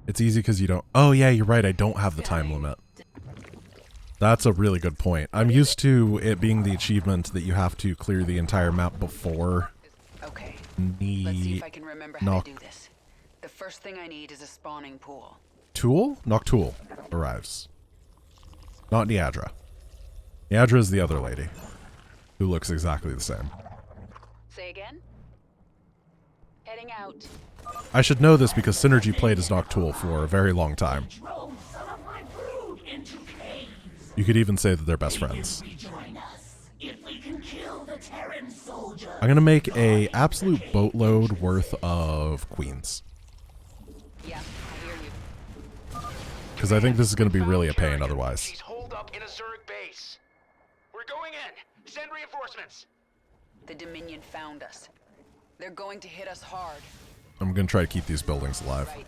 It's easy because you don't... Oh, yeah, you're right. I don't have the time limit. That's a really good point. I'm used to it being the achievement that you have to clear the entire map before. Okay. Let's see if I can remember how to do this. The first thing I need is a spawning pool. Tool? Noctool arrives. Not Niadra. Niadra is the other lady, who looks exactly the same. Say again? Heading out. I should know this because Synergy played as Noctool for a very long time. You could even say that they're best friends. I'm gonna make a absolute boatload worth of queens. Yeah, I hear you. Because I think this is gonna be really a pain otherwise. She's holed up in a Zerg base. We're going in. Send reinforcements. The Dominion found us. They're going to hit us hard. I'm gonna try to keep these buildings alive. Right.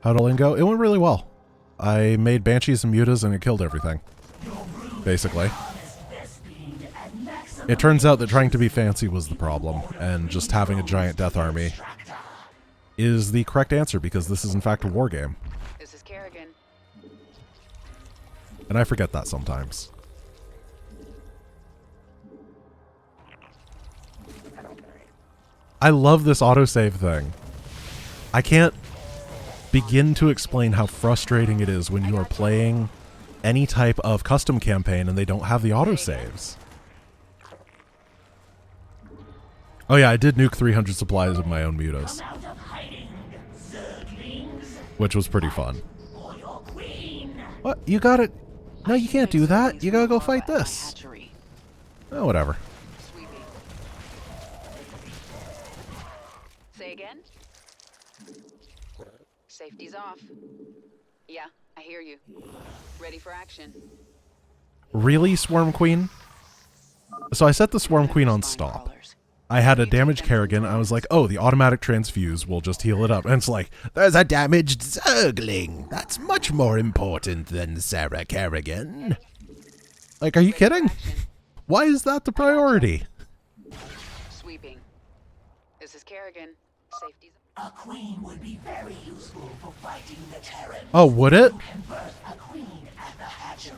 How'd all in go? It went really well. I made banshees and mutas and it killed everything. Basically. It turns out that trying to be fancy was the problem, and just having a giant death army is the correct answer because this is in fact a war game. This is Kerrigan. And I forget that sometimes. I love this autosave thing. I can't begin to explain how frustrating it is when you are playing any type of custom campaign and they don't have the autosaves. Oh yeah, I did nuke 300 supplies of my own mutas, which was pretty fun. What? You got it? No, you can't do that. You gotta go fight this. Oh, whatever. Say again? Safety's off. Yeah, I hear you. Ready for action. Really, Swarm Queen? So I set the Swarm Queen on stop. I had a damaged Kerrigan. I was like, oh, the automatic transfuse will just heal it up. And it's like, there's a damaged Zergling. That's much more important than Sarah Kerrigan. Like, are you kidding? Why is that the priority? Sweeping. This is Kerrigan. Safety's a queen would be very useful for fighting the Terrans. Oh, would it? You can birth a queen at the hatchery.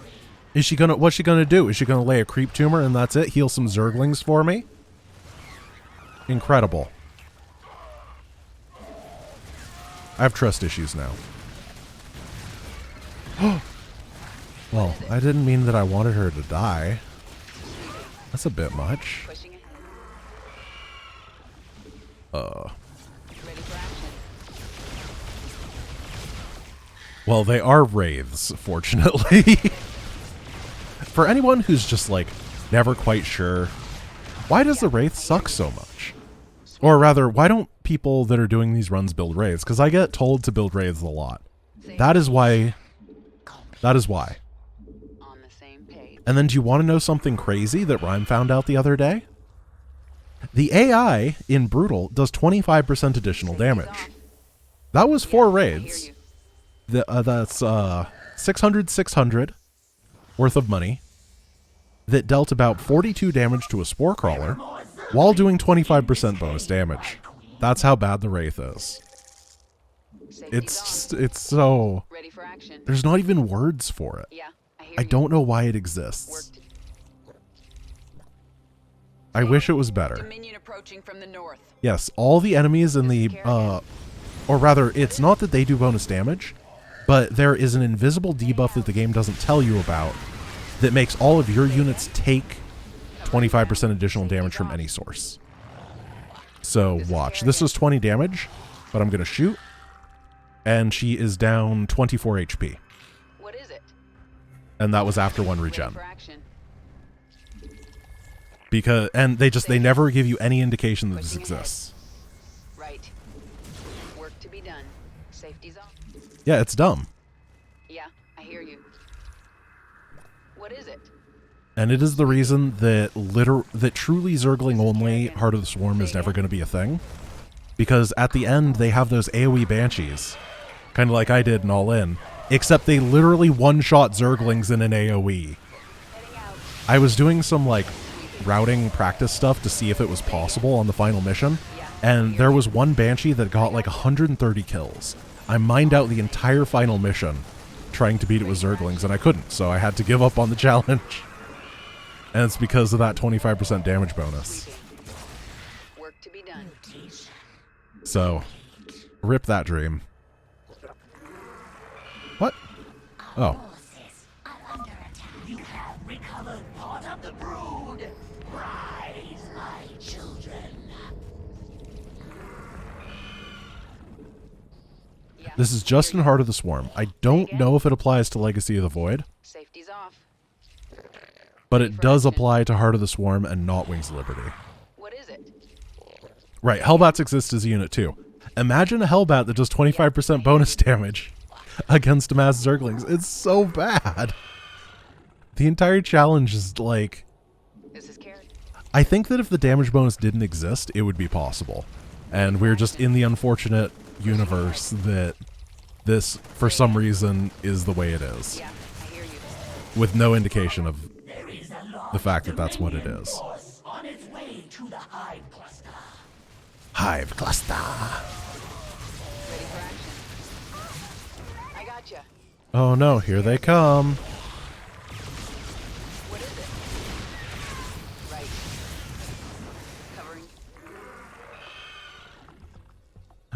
Is she gonna, what's she gonna do? Is she gonna lay a creep tumor and that's it? Heal some Zerglings for me? Incredible. I have trust issues now. Well, I didn't mean that I wanted her to die. That's a bit much. Well, they are wraiths, fortunately. For anyone who's just, like, never quite sure, why does the wraith suck so much? Or rather, why don't people that are doing these runs build wraiths? Because I get told to build wraiths a lot. That is why. That is why. And then do you want to know something crazy that Rhyme found out the other day? The AI in Brutal does 25% additional damage. That was 4 raids. That's 600 worth of money that dealt about 42 damage to a Spore Crawler while doing 25% bonus damage. That's how bad the Wraith is. It's so... There's not even words for it. I don't know why it exists. I wish it was better. Yes, all the enemies in the... or rather, it's not that they do bonus damage, but there is an invisible debuff that the game doesn't tell you about that makes all of your units take 25% additional damage from any source. So watch. This is 20 damage, but I'm going to shoot. And she is down 24 HP. What is it? And that was after 1 regen. Because, and they never give you any indication that this exists. Right. Work to be done. Safety's off. Yeah, it's dumb. Yeah, I hear you. What is it? And it is the reason that truly Zergling only Heart of the Swarm is never going to be a thing. Because at the end, they have those AoE Banshees. Kind of like I did in All In. Except they literally one-shot Zerglings in an AoE. I was doing some, like, routing practice stuff to see if it was possible on the final mission. And there was one Banshee that got like 130 kills. I mined out the entire final mission trying to beat it with Zerglings, and I couldn't, so I had to give up on the challenge. And it's because of that 25% damage bonus. Work to be done. So, rip that dream. What? Oh. You have recovered part of the brood. Rise, my children. This is just in Heart of the Swarm. I don't know if it applies to Legacy of the Void, Safety's off. but it does apply to Heart of the Swarm and not Wings of Liberty. What is it? Right, Hellbats exist as a unit too. Imagine a Hellbat that does 25% bonus damage against mass Zerglings. It's so bad. The entire challenge is like... This is Karen. I think that if the damage bonus didn't exist, it would be possible. And we're just in the unfortunate universe that this, for some reason, is the way it is. Yeah, I hear you. With no indication of the fact that that's what it is. On its way to the hive cluster. Hive cluster. Ready for action. I gotcha. Oh no, here they come. What is it? Right. Covering.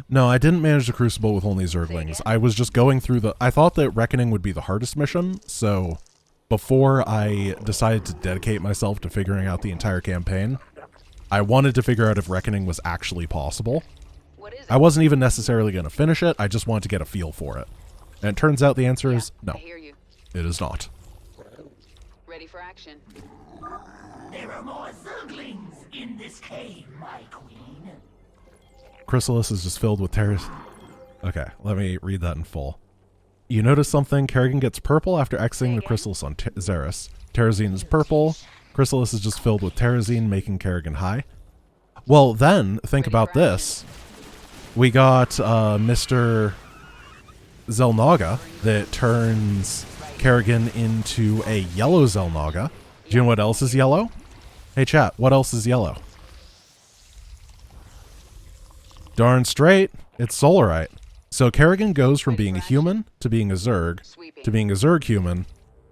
No, I didn't manage the Crucible with only Zerglings. I was just going through the... I thought that Reckoning would be the hardest mission, so before I decided to dedicate myself to figuring out the entire campaign, I wanted to figure out if Reckoning was actually possible. What is it? I wasn't even necessarily going to finish it, I just wanted to get a feel for it. And it turns out the answer is no, I hear you. it is not. Ready for action. There are more Zerglings in this cave, my queen. Chrysalis is just filled with terrors. Okay, let me read that in full. You notice something? Kerrigan gets purple after exiting the Chrysalis on Xeris. Terrazine is purple. Chrysalis is just filled with Terrazine, making Kerrigan high. Well, then, think about this. We got Mr. Zelnaga that turns Kerrigan into a yellow Zelnaga. Do you know what else is yellow? Hey chat, what else is yellow? Darn straight, it's Solarite. So Kerrigan goes from being a human to being a Zerg, to being a Zerg human,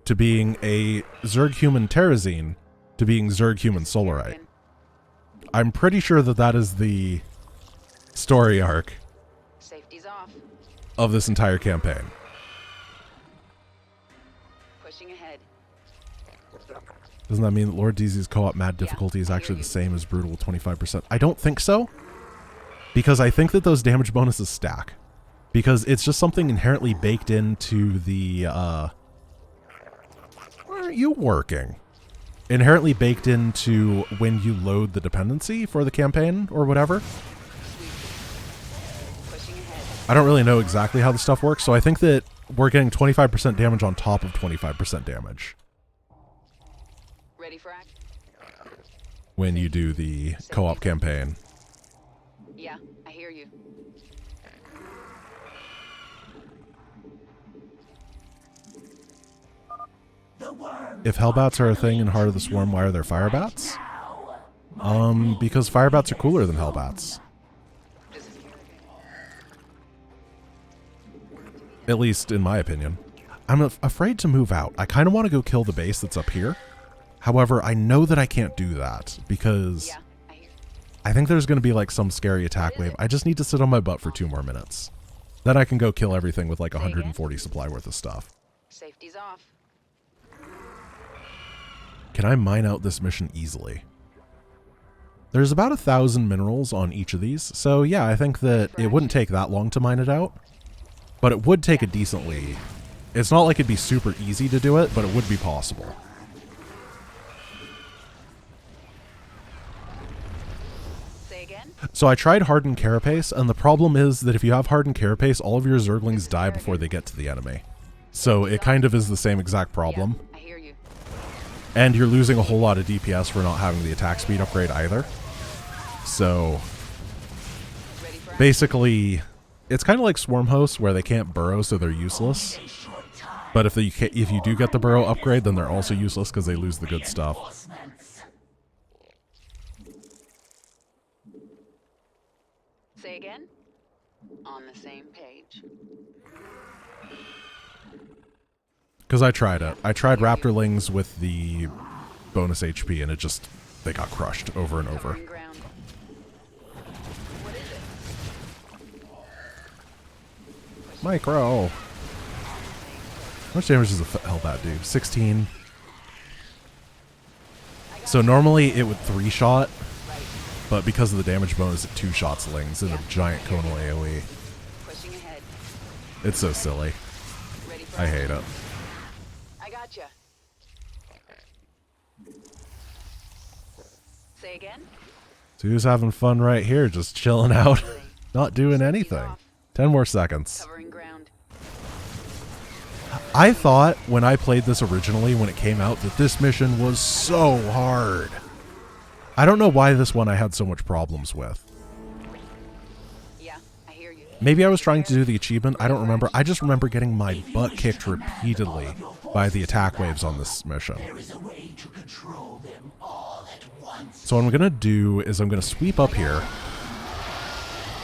to being a Zerg human Terrazine, to being Zerg human Solarite. I'm pretty sure that that is the story arc Safety's off. of this entire campaign. Pushing ahead. Doesn't that mean that Lord DZ's co-op mad difficulty is actually the same as brutal 25%? I don't think so. Because I think that those damage bonuses stack. Because it's just something inherently baked into the, where are you working? Inherently baked into when you load the dependency for the campaign or whatever. Pushing ahead. I don't really know exactly how the stuff works, so I think that we're getting 25% damage on top of 25% damage Ready for action. when you do the co-op campaign. Yeah, I hear you. If Hellbats are a thing in Heart of the Swarm, why are there Firebats? Because Firebats are cooler than Hellbats. At least in my opinion. I'm afraid to move out. I kind of want to go kill the base that's up here. However, I know that I can't do that because Yeah, I hear. I think there's going to be like some scary attack wave. I just need to sit on my butt for 2 more minutes. Then I can go kill everything with like 140 supply worth of stuff. Safety's off. Can I mine out this mission easily? There's about 1,000 minerals on each of these, so yeah, I think that it wouldn't take that long to mine it out. But it would take a decently... It's not like it'd be super easy to do it, but it would be possible. Say again? So I tried Hardened Carapace, and the problem is that if you have Hardened Carapace, all of your Zerglings die before they get to the enemy. So it kind of is the same exact problem. Yeah, I hear you. And you're losing a whole lot of DPS for not having the attack speed upgrade either. So Ready for action. basically, it's kind of like Swarm Hosts where they can't burrow, so they're useless. But if you do get the burrow upgrade, then they're also useless because they lose the good stuff. Say again? On the same page. Because I tried it. I tried Raptorlings with the bonus HP, and they got crushed over and over. Covering ground. What is it? Micro. How much damage does a Hellbat do? 16. So normally it would 3-shot, but because of the damage bonus, it 2-shots Lings in a giant conal AoE. Pushing ahead. It's so silly. Ready for I hate it. I gotcha. Say again? So who's having fun right here, just chilling out, not doing anything. 10 more seconds. Covering ground. I thought when I played this originally, when it came out, that this mission was so hard. I don't know why this one I had so much problems with. Yeah, I hear you. Maybe I was trying to do the achievement, I don't remember. I just remember getting my butt kicked repeatedly by the attack waves on this mission. There is a way to control them all at once. So what I'm going to do is I'm going to sweep up here,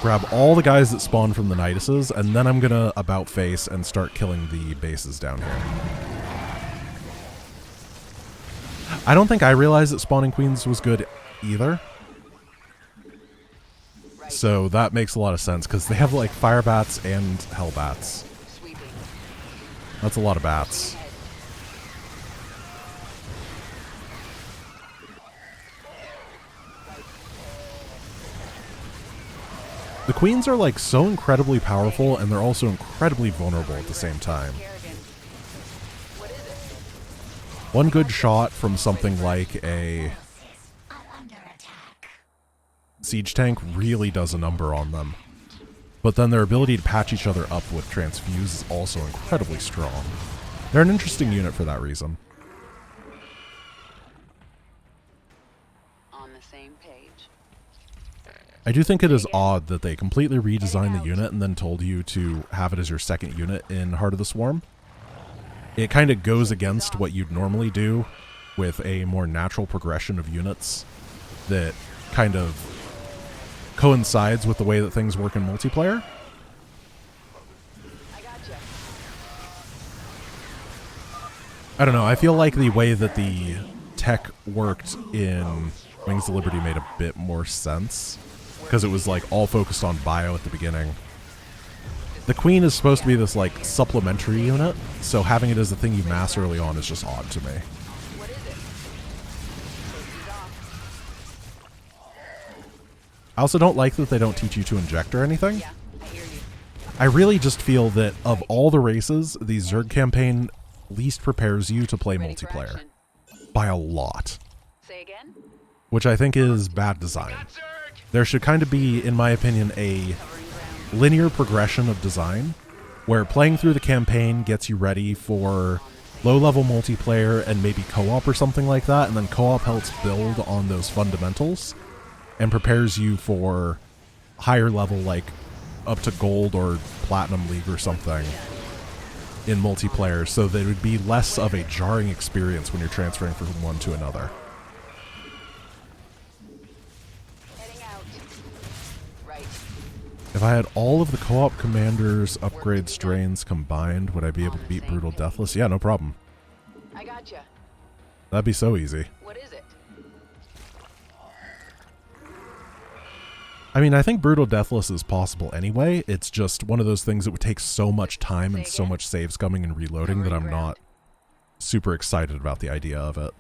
grab all the guys that spawn from the Niduses, and then I'm going to about face and start killing the bases down here. I don't think I realized that spawning queens was good either. So that makes a lot of sense, because they have like fire bats and hell bats. Sweeping. That's a lot of bats. The queens are like so incredibly powerful, and they're also incredibly vulnerable at the same time. Kerrigan. What is it? One good shot from something like a I'm under attack. siege tank really does a number on them. But then their ability to patch each other up with transfuse is also incredibly strong. They're an interesting unit for that reason. On the same page. I do think it is odd that they completely redesigned the unit and then told you to have it as your second unit in Heart of the Swarm. It kind of goes against what you'd normally do with a more natural progression of units that kind of coincides with the way that things work in multiplayer. I gotcha. I don't know, I feel like the way that the tech worked in Wings of Liberty made a bit more sense, because it was like all focused on bio at the beginning. The Queen is supposed to be this like supplementary unit, so having it as the thing you mass early on is just odd to me. What is it? Safety's off. I also don't like that they don't teach you to inject or anything. Yeah, I hear you. I really just feel that of all the races, the Zerg campaign least prepares you to play Ready for multiplayer. action. By a lot. Say again? Which I think is bad design. Got Zerg! There should kind of be, in my opinion, a Covering ground. linear progression of design, where playing through the campaign gets you ready for low-level multiplayer and maybe co-op or something like that, and then co-op helps build on those fundamentals and prepares you for higher level, like up to gold or platinum league or something in multiplayer, so that it would be less of a jarring experience when you're transferring from one to another. Heading out. Right. If I had all of the co-op commanders' upgrade strains combined, would I be able to beat Brutal Deathless? Yeah, no problem. I gotcha. That'd be so easy. What is it? I mean, I think Brutal Deathless is possible anyway. It's just one of those things that would take so much time and so much saves coming and reloading that I'm not super excited about the idea of it.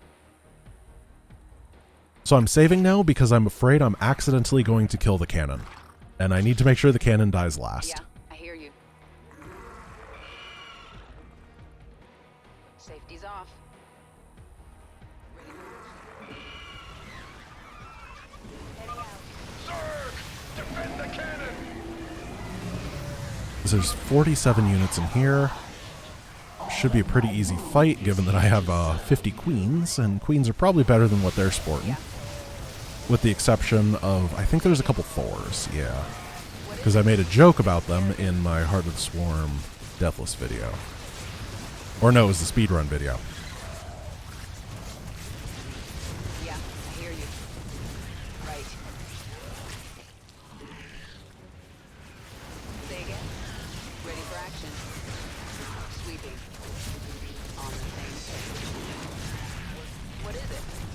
So I'm saving now because I'm afraid I'm accidentally going to kill the cannon. And I need to make sure the cannon dies last. Yeah, I hear you. Safety's off. Heading out. Zerg! Defend the cannon! So there's 47 units in here. Should be a pretty easy fight given that I have 50 queens, and queens are probably better than what they're sporting. With the exception of, I think there's a couple Thors, yeah. Because I made a joke about them in my Heart of the Swarm Deathless video. Or no, it was the speedrun video. Yeah, I hear you. Right.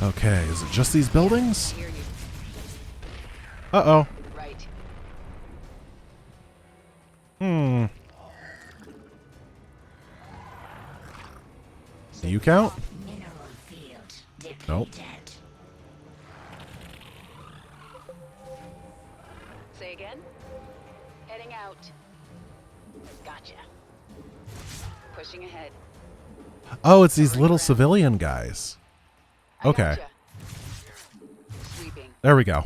Okay, is it just these buildings? I hear you. Uh-oh. Right. Hmm. Do you count? Mineral field depleted. Nope. Say again? Heading out. Gotcha. Pushing ahead. Oh, it's these little civilian guys. I Okay. gotcha. Sweeping. There we go.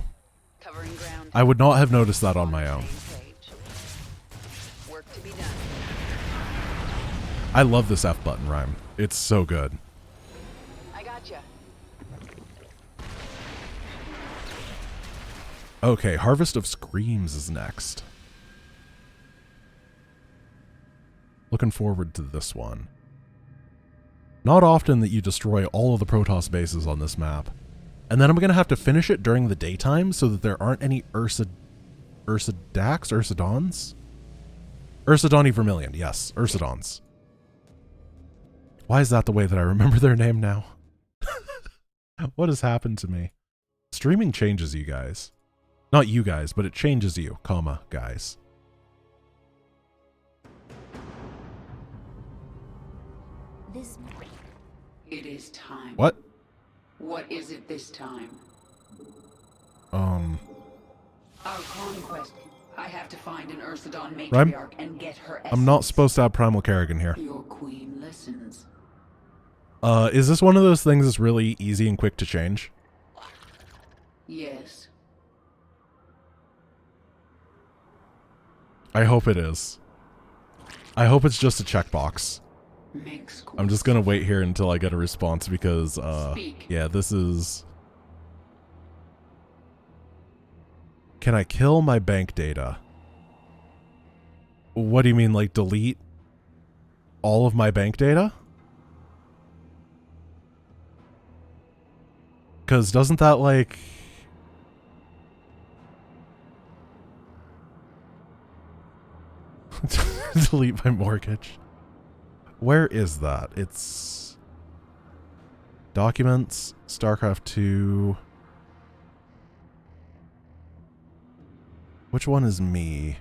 Covering ground. I would not have noticed that on my own. Same page. Work to be done. I love this F button rhyme. It's so good. I gotcha. Okay, Harvest of Screams is next. Looking forward to this one. Not often that you destroy all of the Protoss bases on this map. And then I'm going to have to finish it during the daytime so that there aren't any Ursidons? Ursidani Vermilion, yes, Ursidons. Why is that the way that I remember their name now? What has happened to me? Streaming changes you guys. Not you guys, but it changes you, comma, guys. This It is time. What? What is it this time? Um, Our conquest. I have to find an Ursidon Rhyme? matriarch and get her I'm not essence. supposed to have Primal Kerrigan here. Your queen listens. Is this one of those things that's really easy and quick to change? Yes. I hope it is. I hope it's just a checkbox. Makes I'm just gonna wait here until I get a response because, Speak. yeah, this is... Can I kill my bank data? What do you mean, like delete all of my bank data? Because doesn't that, like... delete my mortgage? Where is that? It's... Documents, StarCraft 2... Which one is me?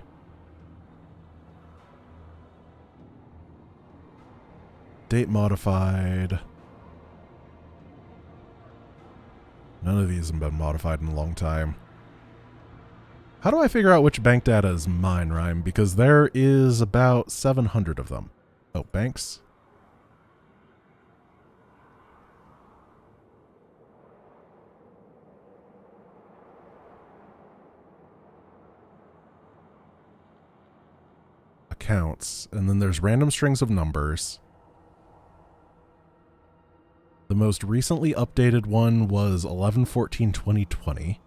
Date modified. None of these have been modified in a long time. How do I figure out which bank data is mine, Rhyme? Because there is about 700 of them. Oh, banks? Accounts. And then there's random strings of numbers. The most recently updated one was 11/14/2020.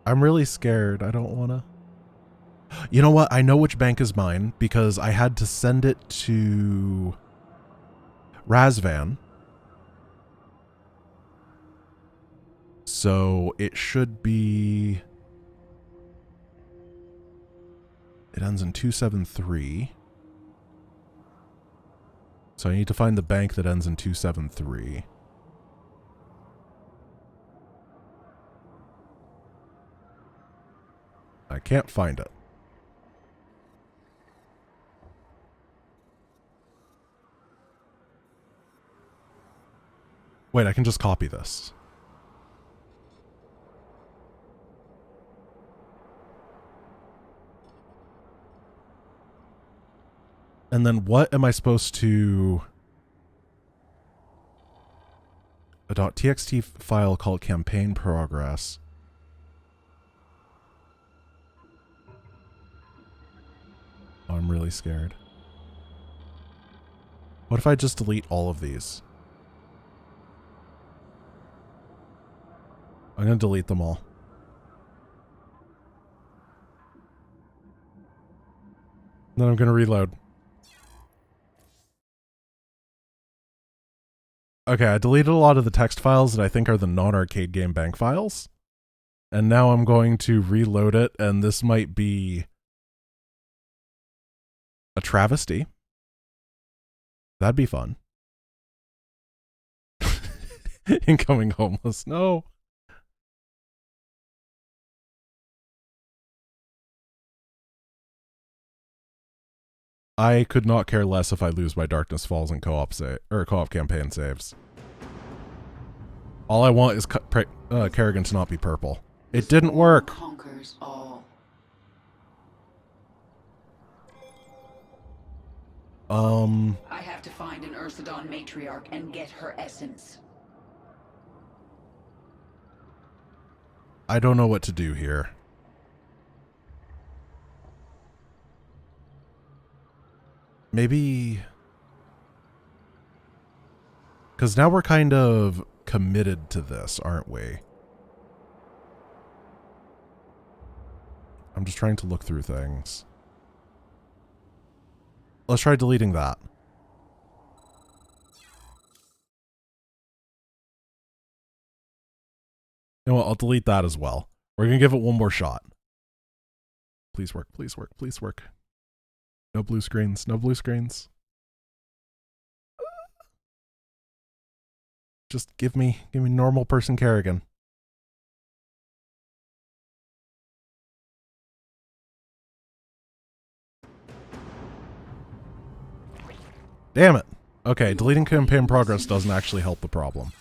I'm really scared. I don't want to... You know what? I know which bank is mine because I had to send it to Razvan. So it should be... It ends in 273. So I need to find the bank that ends in 273. I can't find it. Wait, I can just copy this. And then what am I supposed to... A .txt file called campaign progress. Oh, I'm really scared. What if I just delete all of these? I'm going to delete them all. Then I'm going to reload. Okay, I deleted a lot of the text files that I think are the non-arcade game bank files. And now I'm going to reload it, and this might be a travesty. That'd be fun. Incoming homeless. No. I could not care less if I lose my Darkness Falls and co-op co-op campaign saves. All I want is Kerrigan to not be purple. It didn't work. Conquers all. I have to find an Ursidon matriarch and get her essence. I don't know what to do here. Maybe... Because now we're kind of committed to this, aren't we? I'm just trying to look through things. Let's try deleting that. You know what? I'll delete that as well. We're going to give it one more shot. Please work, please work, please work. No blue screens, no blue screens. Just give me normal person Kerrigan. Damn it. Okay, deleting campaign progress doesn't actually help the problem.